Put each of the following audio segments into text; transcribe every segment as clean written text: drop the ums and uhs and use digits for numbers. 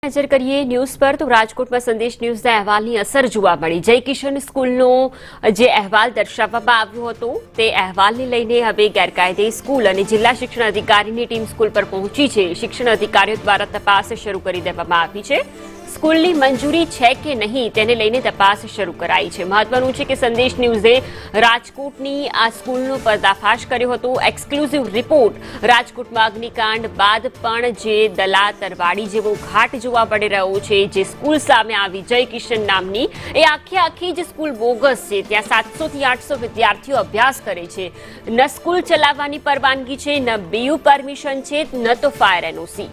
નજર કરીએ ન્યૂઝ પર તો રાજકોટમાં સંદેશ ન્યૂઝના અહેવાલની અસર જોવા મળી। જય કિશન સ્કૂલનો જે અહેવાલ દર્શાવવામાં આવ્યો હતો તે અહેવાલને લઈને હવે ગેરકાયદે સ્કૂલ અને જિલ્લા શિક્ષણ અધિકારીની ટીમ સ્કૂલ પર પહોંચી છે। શિક્ષણ અધિકારીઓ દ્વારા તપાસ શરૂ કરી દેવામાં આવી છે। સ્કૂલની મંજૂરી છે કે નહીં તેને લઈને તપાસ શરૂ કરાઈ છે। મહત્વનું છે કે સંદેશ ન્યૂઝે રાજકોટની આ સ્કૂલનો પર્દાફાશ કર્યો હતો। એક્સક્લુઝિવ રિપોર્ટ રાજકોટમાં અગ્નિકાંડ બાદ પણ જે દલા તરવાડી જેવો ઘાટ જોવા મળી રહ્યો છે। જે સ્કૂલ સામે આવી જય કિશન નામની એ આખી જે સ્કૂલ બોગસ છે। ત્યાં 700 થી 800 વિદ્યાર્થીઓ અભ્યાસ કરે છે। ન સ્કૂલ ચલાવવાની પરવાનગી છે, ન બીયુ પરમિશન છે, ન તો ફાયર એનઓસી।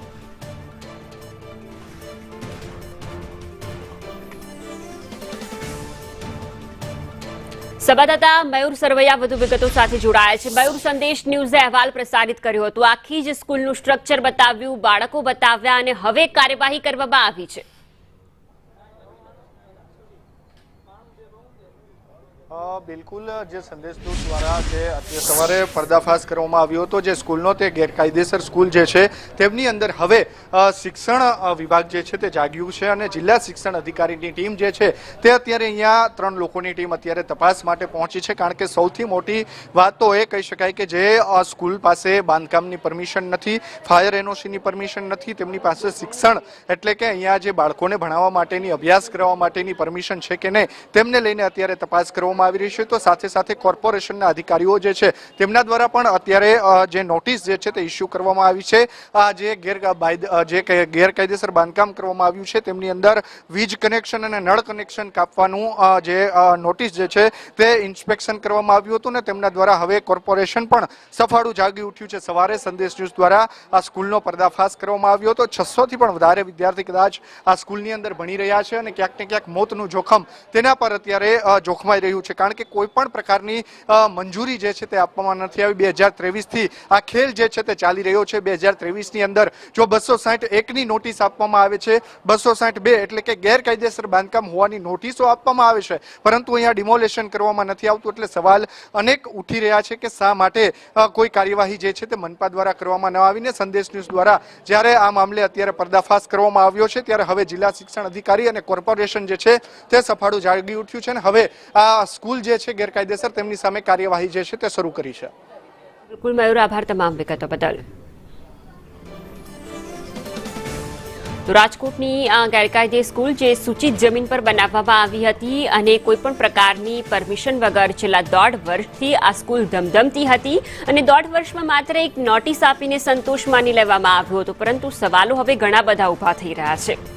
સંવાદદાતા મયુર સરવૈયા વધુ વિગતો સાથે જોડાયા છે। મયુર, સંદેશ ન્યૂઝે અહેવાલ પ્રસારિત કર્યો હતો, આખી જ સ્કૂલનું સ્ટ્રક્ચર બતાવ્યું, બાળકો બતાવ્યા અને હવે કાર્યવાહી કરવામાં આવી છે। બિલકુલ, જે સંદેશ ન્યૂઝ દ્વારા જે આજે સવારે પર્દાફાશ કરવામાં આવ્યો હતો જે સ્કૂલનો તે ગેરકાયદેસર સ્કૂલ જે છે તેમની અંદર હવે શિક્ષણ વિભાગ જે છે તે જાગ્યું છે અને જિલ્લા શિક્ષણ અધિકારીની ટીમ જે છે તે અત્યારે અહીંયા 3 લોકોની ટીમ અત્યારે તપાસ માટે પહોંચી છે। કારણ કે સૌથી મોટી વાત તો એ કહી શકાય કે જે સ્કૂલ પાસે બાંધકામની પરમિશન નથી, ફાયર એનઓસીની પરમિશન નથી, તેમની પાસે શિક્ષણ એટલે કે અહીંયા જે બાળકોને ભણાવવા માટેની, અભ્યાસ કરવા માટેની પરમિશન છે કે નહીં તેમને લઈને અત્યારે તપાસ કરવામાં આવી રહી છે। તો સાથે સાથે કોર્પોરેશનના અધિકારીઓ જે છે તેમના દ્વારા પણ અત્યારે જે નોટિસ જે છે તે ઇસ્યુ કરવામાં આવી છે। આ જે ગેરકાયદેસર બાંધકામ કરવામાં આવ્યું છે તેમની અંદર વીજ કનેક્શન અને નળ કનેક્શન કાપવાનું જે નોટિસ જે છે તે ઇન્સ્પેક્શન કરવામાં આવ્યું હતું ને તેમના દ્વારા હવે કોર્પોરેશન પણ સફાળું જાગી ઉઠ્યું છે। સવારે સંદેશ ન્યૂઝ દ્વારા આ સ્કૂલનો પર્દાફાશ કરવામાં આવ્યો હતો। 600 થી પણ વધારે વિદ્યાર્થી કદાચ આ સ્કૂલની અંદર ભણી રહ્યા છે અને ક્યાંક ને ક્યાંક મોતનું જોખમ તેના પર અત્યારે જોખમાઈ રહ્યું છે। કારણ કે કોઈ પણ પ્રકારની મંજૂરી જે છે તે આપવામાં નથી આવી। 2023 થી આ ખેલ જે છે તે ચાલી રહ્યો છે। 2023 ની અંદર જો 261 ની નોટિસ આપવામાં આવે છે, 262 એટલે કે ગેરકાયદેસર બાંધકામ હોવાની નોટિસો આપવામાં આવે છે, પરંતુ અહીંયા ડિમોલેશન કરવામાં નથી આવતું। એટલે સવાલ અનેક ઉઠી રહ્યા છે કે શા માટે કોઈ કાર્યવાહી જે છે તે મનપા દ્વારા કરવામાં ન આવીને સંદેશ ન્યૂઝ દ્વારા જ્યારે આ મામલે અત્યારે પર્દાફાશ કરવામાં આવ્યો છે ત્યારે હવે જિલ્લા શિક્ષણ અધિકારી અને કોર્પોરેશન જે છે તે સફાળું જાગી ઉઠ્યું છે અને હવે આ સ્કૂલ જે છે ગેરકાયદેસર તેમની સામે કાર્યવાહી જે છે તે શરૂ કરી છે। બિલકુલ મયુર, આભાર તમામ વિગતો બદલ। તો રાજકોટની આ ગેરકાયદે સ્કૂલ જે સૂચિત જમીન પર બનાવવામાં આવી હતી અને કોઈ પણ પ્રકારની પરમિશન વગર છેલ્લા 1.5 વર્ષથી આ સ્કૂલ ધમધમતી હતી અને 1.5 વર્ષમાં માત્ર એક નોટિસ આપીને સંતોષ માની લેવામાં આવ્યો હતો, પરંતુ સવાલો હવે ઘણા બધા ઊભા થઈ રહ્યા છે।